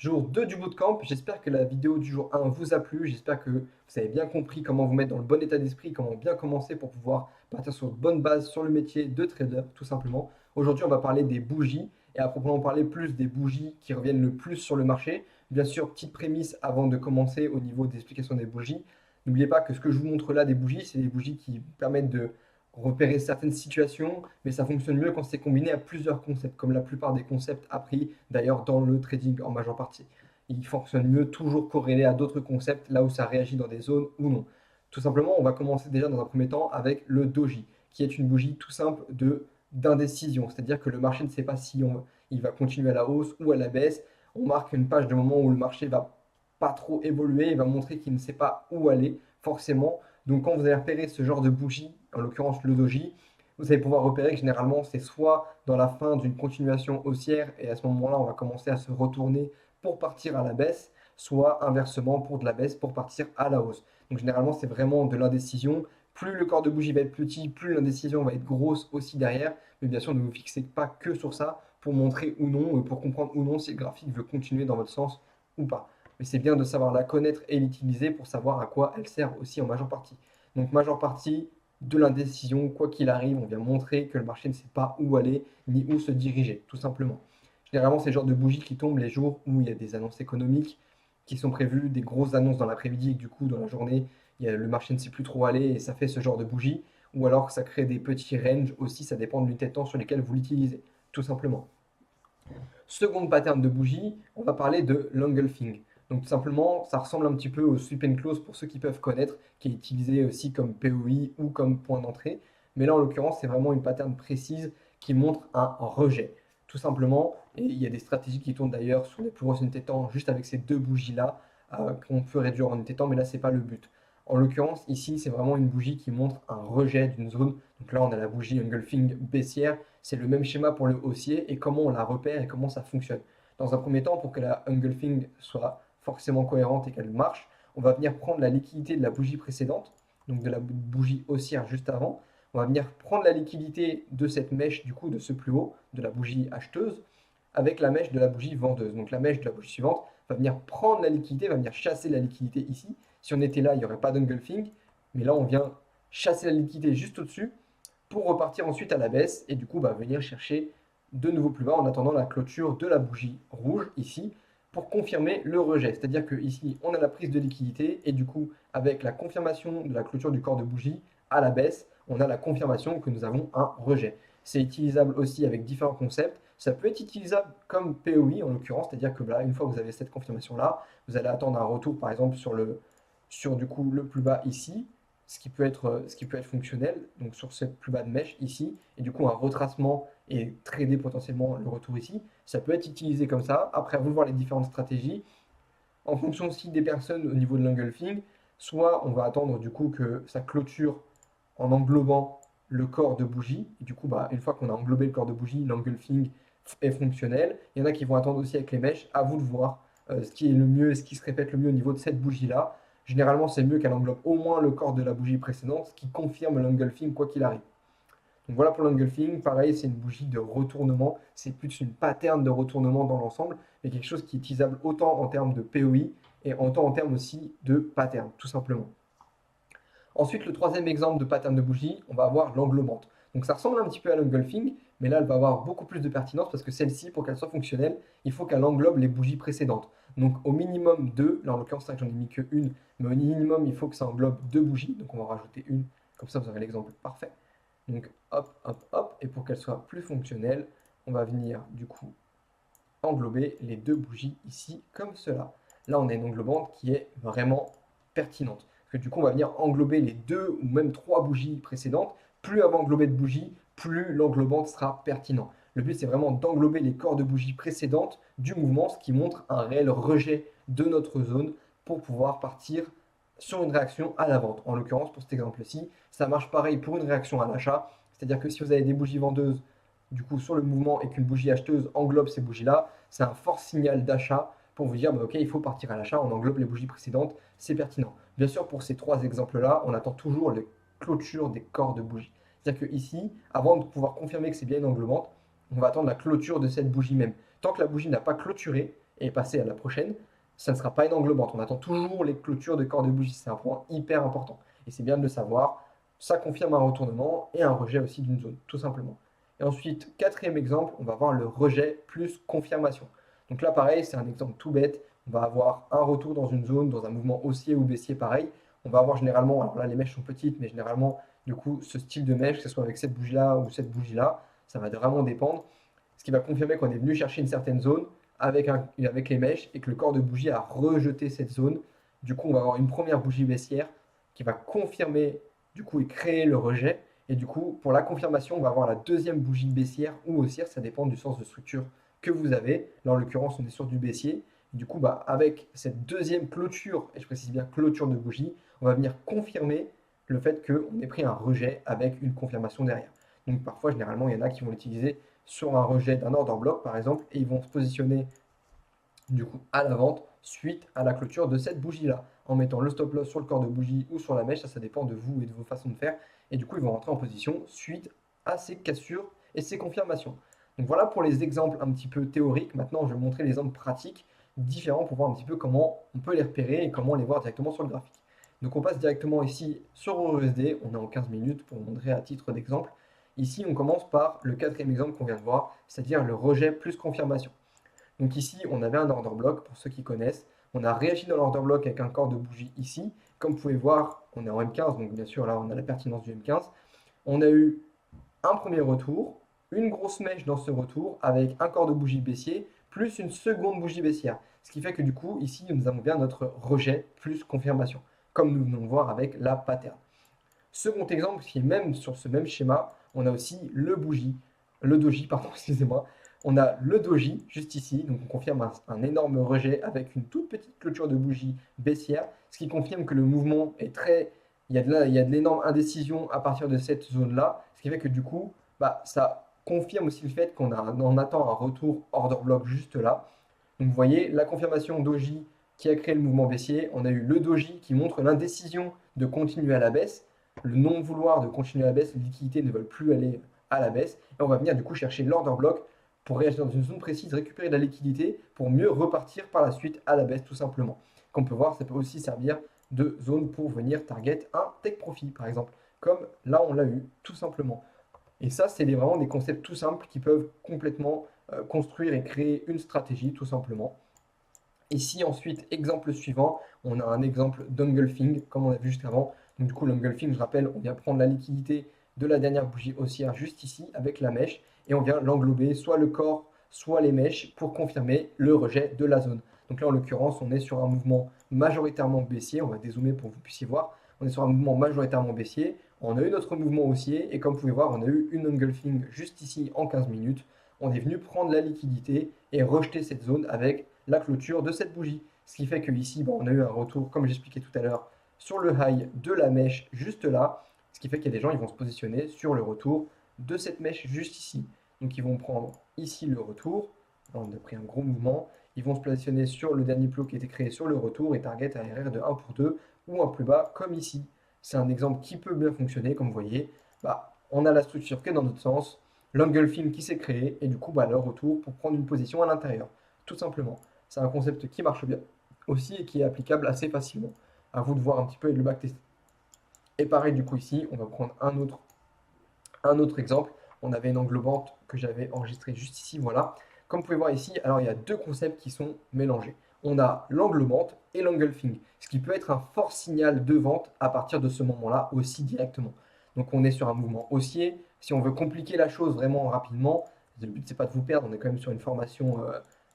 Jour 2 du bootcamp, j'espère que la vidéo du jour 1 vous a plu, j'espère que vous avez bien compris comment vous mettre dans le bon état d'esprit, comment bien commencer pour pouvoir partir sur de bonnes bases sur le métier de trader, tout simplement. Aujourd'hui, on va parler des bougies et à proprement parler plus des bougies qui reviennent le plus sur le marché. Bien sûr, petite prémisse avant de commencer au niveau des explications des bougies. N'oubliez pas que ce que je vous montre là des bougies, c'est des bougies qui permettent de repérer certaines situations, mais ça fonctionne mieux quand c'est combiné à plusieurs concepts, comme la plupart des concepts appris d'ailleurs dans le trading en majeure partie. Il fonctionne mieux toujours corrélé à d'autres concepts, là où ça réagit dans des zones ou non. Tout simplement, on va commencer déjà dans un premier temps avec le doji, qui est une bougie tout simple d'indécision, c'est-à-dire que le marché ne sait pas si il va continuer à la hausse ou à la baisse. On marque une page de moment où le marché va pas trop évoluer, il va montrer qu'il ne sait pas où aller, forcément. Donc quand vous allez repérer ce genre de bougie, en l'occurrence le doji, vous allez pouvoir repérer que généralement c'est soit dans la fin d'une continuation haussière et à ce moment-là on va commencer à se retourner pour partir à la baisse, soit inversement pour de la baisse pour partir à la hausse. Donc généralement c'est vraiment de l'indécision. Plus le corps de bougie va être petit, plus l'indécision va être grosse aussi derrière. Mais bien sûr ne vous fixez pas que sur ça pour montrer ou non, pour comprendre ou non si le graphique veut continuer dans votre sens ou pas. Mais c'est bien de savoir la connaître et l'utiliser pour savoir à quoi elle sert aussi en majeure partie. Donc majeure partie de l'indécision, quoi qu'il arrive, on vient montrer que le marché ne sait pas où aller ni où se diriger, tout simplement. Généralement, c'est le genre de bougies qui tombent les jours où il y a des annonces économiques qui sont prévues, des grosses annonces dans l'après-midi, et du coup, dans la journée, le marché ne sait plus trop aller et ça fait ce genre de bougie. Ou alors que ça crée des petits ranges aussi, ça dépend de l'unité de temps sur lesquels vous l'utilisez, tout simplement. Second pattern de bougie, on va parler de l'engulfing. Donc tout simplement, ça ressemble un petit peu au sweep and close pour ceux qui peuvent connaître, qui est utilisé aussi comme POI ou comme point d'entrée. Mais là, en l'occurrence, c'est vraiment une pattern précise qui montre un rejet. Tout simplement, et il y a des stratégies qui tournent d'ailleurs sur les plus grosses unités de temps, juste avec ces deux bougies-là, qu'on peut réduire en unités de temps, mais là, ce n'est pas le but. En l'occurrence, ici, c'est vraiment une bougie qui montre un rejet d'une zone. Donc là, on a la bougie engulfing baissière. C'est le même schéma pour le haussier et comment on la repère et comment ça fonctionne. Dans un premier temps, pour que la engulfing soit forcément cohérente et qu'elle marche, on va venir prendre la liquidité de la bougie précédente, donc de la bougie haussière juste avant. On va venir prendre la liquidité de cette mèche, du coup, de ce plus haut, de la bougie acheteuse, avec la mèche de la bougie vendeuse. Donc la mèche de la bougie suivante va venir prendre la liquidité, va venir chasser la liquidité ici. Si on était là, il n'y aurait pas d'engulfing, mais là, on vient chasser la liquidité juste au-dessus pour repartir ensuite à la baisse et du coup venir chercher de nouveau plus bas en attendant la clôture de la bougie rouge ici pour confirmer le rejet. C'est-à-dire que ici on a la prise de liquidité et du coup avec la confirmation de la clôture du corps de bougie à la baisse, on a la confirmation que nous avons un rejet. C'est utilisable aussi avec différents concepts. Ça peut être utilisable comme POI en l'occurrence, c'est-à-dire que une fois que vous avez cette confirmation-là, vous allez attendre un retour par exemple sur du coup le plus bas ici, ce qui peut être fonctionnel, donc sur cette plus bas de mèche ici, et du coup un retracement et trader potentiellement le retour ici, ça peut être utilisé comme ça. Après, à vous de voir les différentes stratégies. En fonction aussi des personnes au niveau de l'engulfing, soit on va attendre du coup que ça clôture en englobant le corps de bougie. Et du coup, une fois qu'on a englobé le corps de bougie, l'engulfing est fonctionnel. Il y en a qui vont attendre aussi avec les mèches. À vous de voir ce qui est le mieux et ce qui se répète le mieux au niveau de cette bougie-là. Généralement, c'est mieux qu'elle englobe au moins le corps de la bougie précédente, ce qui confirme l'engulfing quoi qu'il arrive. Donc voilà pour l'engulfing. Pareil, c'est une bougie de retournement. C'est plus une pattern de retournement dans l'ensemble, mais quelque chose qui est utilisable autant en termes de POI et autant en termes aussi de pattern, tout simplement. Ensuite, le troisième exemple de pattern de bougie, on va avoir l'englobante. Donc ça ressemble un petit peu à l'engulfing, mais là, elle va avoir beaucoup plus de pertinence parce que celle-ci, pour qu'elle soit fonctionnelle, il faut qu'elle englobe les bougies précédentes. Donc au minimum deux, là en l'occurrence, j'en ai mis que une, mais au minimum, il faut que ça englobe deux bougies. Donc on va en rajouter une, comme ça vous aurez l'exemple parfait. Donc hop, hop, hop, et pour qu'elle soit plus fonctionnelle, on va venir du coup englober les deux bougies ici, comme cela. Là, on a une englobante qui est vraiment pertinente. Parce que du coup, on va venir englober les deux ou même trois bougies précédentes. Plus elle va englober de bougies, plus l'englobante sera pertinent. Le but, c'est vraiment d'englober les corps de bougies précédentes du mouvement, ce qui montre un réel rejet de notre zone pour pouvoir partir sur une réaction à la vente. En l'occurrence, pour cet exemple-ci, ça marche pareil pour une réaction à l'achat. C'est-à-dire que si vous avez des bougies vendeuses du coup sur le mouvement et qu'une bougie acheteuse englobe ces bougies-là, c'est un fort signal d'achat pour vous dire ok, il faut partir à l'achat, on englobe les bougies précédentes, c'est pertinent. Bien sûr, pour ces trois exemples-là, on attend toujours les clôtures des corps de bougie. C'est-à-dire que ici, avant de pouvoir confirmer que c'est bien une englobante, on va attendre la clôture de cette bougie même. Tant que la bougie n'a pas clôturé, et passer à la prochaine, ça ne sera pas une englobante. On attend toujours les clôtures de corps de bougie. C'est un point hyper important. Et c'est bien de le savoir. Ça confirme un retournement et un rejet aussi d'une zone, tout simplement. Et ensuite, quatrième exemple, on va voir le rejet plus confirmation. Donc là, pareil, c'est un exemple tout bête. On va avoir un retour dans une zone, dans un mouvement haussier ou baissier, pareil. On va avoir généralement, alors là, les mèches sont petites, mais généralement, du coup, ce style de mèche, que ce soit avec cette bougie-là ou cette bougie-là, ça va vraiment dépendre. Ce qui va confirmer qu'on est venu chercher une certaine zone avec les mèches et que le corps de bougie a rejeté cette zone. Du coup, on va avoir une première bougie baissière qui va confirmer du coup et créer le rejet. Et du coup, pour la confirmation, on va avoir la deuxième bougie baissière ou haussière, ça dépend du sens de structure que vous avez. Là, en l'occurrence, on est sur du baissier. Du coup, avec cette deuxième clôture, et je précise bien clôture de bougie, on va venir confirmer le fait qu'on ait pris un rejet avec une confirmation derrière. Donc parfois, généralement, il y en a qui vont l'utiliser sur un rejet d'un order block, par exemple, et ils vont se positionner du coup à la vente suite à la clôture de cette bougie-là, en mettant le stop loss sur le corps de bougie ou sur la mèche, ça dépend de vous et de vos façons de faire, et du coup ils vont rentrer en position suite à ces cassures et ces confirmations. Donc voilà pour les exemples un petit peu théoriques. Maintenant je vais vous montrer les exemples pratiques différents pour voir un petit peu comment on peut les repérer et comment les voir directement sur le graphique. Donc on passe directement ici sur EURUSD, on est en 15 minutes pour vous montrer à titre d'exemple. Ici on commence par le quatrième exemple qu'on vient de voir, c'est-à-dire le rejet plus confirmation. Donc ici, on avait un order block, pour ceux qui connaissent. On a réagi dans l'order block avec un corps de bougie ici. Comme vous pouvez voir, on est en M15, donc bien sûr là, on a la pertinence du M15. On a eu un premier retour, une grosse mèche dans ce retour avec un corps de bougie baissier, plus une seconde bougie baissière. Ce qui fait que du coup, ici, nous avons bien notre rejet plus confirmation, comme nous venons de voir avec la pattern. Second exemple, qui est même sur ce même schéma, on a aussi le doji, pardon, excusez-moi. On a le doji juste ici, donc on confirme un énorme rejet avec une toute petite clôture de bougie baissière, ce qui confirme que le mouvement est très, il y a de l'énorme indécision à partir de cette zone-là, ce qui fait que du coup, ça confirme aussi le fait on attend un retour order block juste là. Donc vous voyez, la confirmation doji qui a créé le mouvement baissier, on a eu le doji qui montre l'indécision de continuer à la baisse, le non-vouloir de continuer à la baisse, les liquidités ne veulent plus aller à la baisse, et on va venir du coup chercher l'order block pour réagir dans une zone précise, récupérer de la liquidité pour mieux repartir par la suite à la baisse tout simplement. Comme on peut voir, ça peut aussi servir de zone pour venir target un take profit par exemple, comme là on l'a eu tout simplement. Et ça, c'est vraiment des concepts tout simples qui peuvent complètement construire et créer une stratégie tout simplement. Ici, ensuite, exemple suivant, on a un exemple d'engulfing, comme on a vu juste avant. Donc, du coup, l'engulfing, je rappelle, on vient prendre la liquidité de la dernière bougie haussière juste ici avec la mèche et on vient l'englober, soit le corps, soit les mèches pour confirmer le rejet de la zone. Donc là, en l'occurrence, on est sur un mouvement majoritairement baissier. On va dézoomer pour que vous puissiez voir. On est sur un mouvement majoritairement baissier. On a eu notre mouvement haussier et comme vous pouvez voir, on a eu une engulfing juste ici en 15 minutes. On est venu prendre la liquidité et rejeter cette zone avec la clôture de cette bougie. Ce qui fait que ici, on a eu un retour, comme j'expliquais tout à l'heure, sur le high de la mèche juste là. Ce qui fait qu'il y a des gens, ils vont se positionner sur le retour de cette mèche juste ici. Donc ils vont prendre ici le retour. Là, on a pris un gros mouvement. Ils vont se positionner sur le dernier plot qui a été créé sur le retour et target ARR de 1 pour 2 ou un plus bas comme ici. C'est un exemple qui peut bien fonctionner, comme vous voyez. On a la structure qui est dans notre sens, l'engulfing qui s'est créé et du coup le retour pour prendre une position à l'intérieur, tout simplement. C'est un concept qui marche bien aussi et qui est applicable assez facilement. À vous de voir un petit peu et de le backtester. Et pareil, du coup, ici, on va prendre un autre exemple. On avait une englobante que j'avais enregistrée juste ici, voilà. Comme vous pouvez voir ici, alors il y a deux concepts qui sont mélangés. On a l'englobante et l'engulfing, ce qui peut être un fort signal de vente à partir de ce moment-là aussi directement. Donc on est sur un mouvement haussier. Si on veut compliquer la chose vraiment rapidement, le but c'est pas de vous perdre, on est quand même sur une formation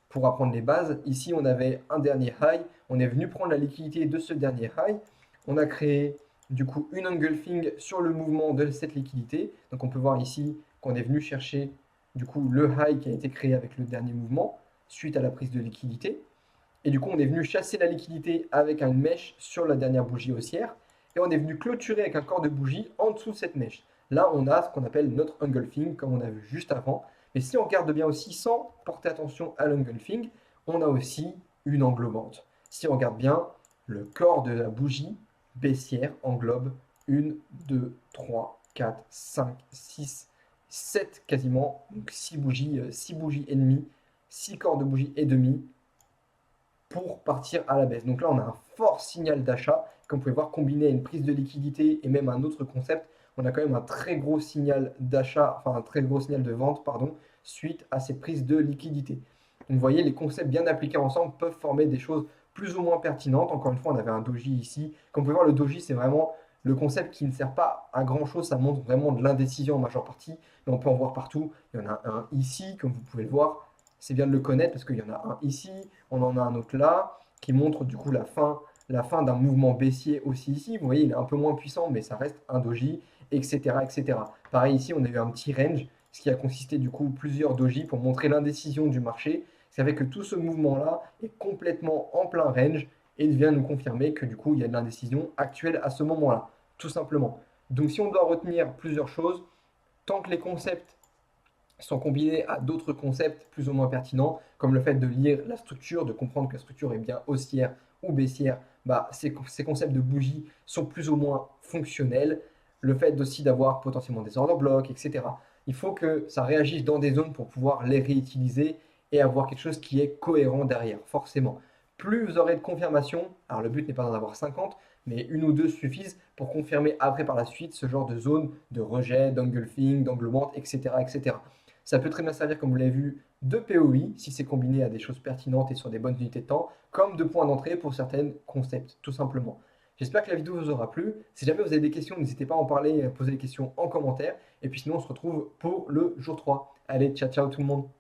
pour apprendre les bases. Ici on avait un dernier high, on est venu prendre la liquidité de ce dernier high, on a créé du coup une engulfing sur le mouvement de cette liquidité. Donc on peut voir ici qu'on est venu chercher du coup le high qui a été créé avec le dernier mouvement suite à la prise de liquidité. Et du coup on est venu chasser la liquidité avec une mèche sur la dernière bougie haussière et on est venu clôturer avec un corps de bougie en dessous de cette mèche. Là on a ce qu'on appelle notre engulfing comme on a vu juste avant. Mais si on regarde bien aussi sans porter attention à l'engulfing, on a aussi une englobante. Si on regarde bien, le corps de la bougie baissière englobe 1, 2, 3, 4, 5, 6, 7 quasiment, donc 6 bougies et demie, 6 corps de bougie et demi, pour partir à la baisse. Donc là, on a un fort signal d'achat. Comme vous pouvez voir, combiné à une prise de liquidité et même un autre concept, on a quand même un très gros signal d'achat, enfin un très gros signal de vente, pardon, suite à cette prise de liquidité. Donc vous voyez, les concepts bien appliqués ensemble peuvent former des choses plus ou moins pertinentes. Encore une fois, on avait un doji ici. Comme vous pouvez voir, le doji, c'est vraiment le concept qui ne sert pas à grand chose. Ça montre vraiment de l'indécision en majeure partie, mais on peut en voir partout. Il y en a un ici, comme vous pouvez le voir. C'est bien de le connaître parce qu'il y en a un ici, on en a un autre là, qui montre du coup la fin d'un mouvement baissier aussi ici. Vous voyez, il est un peu moins puissant, mais ça reste un doji, etc., etc. Pareil ici, on a eu un petit range, ce qui a consisté du coup plusieurs dojis pour montrer l'indécision du marché. Ça fait que tout ce mouvement-là est complètement en plein range et il vient nous confirmer que du coup, il y a de l'indécision actuelle à ce moment-là, tout simplement. Donc si on doit retenir plusieurs choses, tant que les concepts sont combinés à d'autres concepts plus ou moins pertinents, comme le fait de lire la structure, de comprendre que la structure est bien haussière ou baissière, bah, ces concepts de bougie sont plus ou moins fonctionnels. Le fait aussi d'avoir potentiellement des order blocks, etc. Il faut que ça réagisse dans des zones pour pouvoir les réutiliser et avoir quelque chose qui est cohérent derrière, forcément. Plus vous aurez de confirmations, alors le but n'est pas d'en avoir 50, mais une ou deux suffisent pour confirmer après par la suite ce genre de zone de rejet, d'engulfing, d'englement, etc., etc. Ça peut très bien servir, comme vous l'avez vu, de POI si c'est combiné à des choses pertinentes et sur des bonnes unités de temps, comme de points d'entrée pour certains concepts, tout simplement. J'espère que la vidéo vous aura plu. Si jamais vous avez des questions, n'hésitez pas à en parler et à poser des questions en commentaire. Et puis sinon, on se retrouve pour le jour 3. Allez, ciao ciao tout le monde.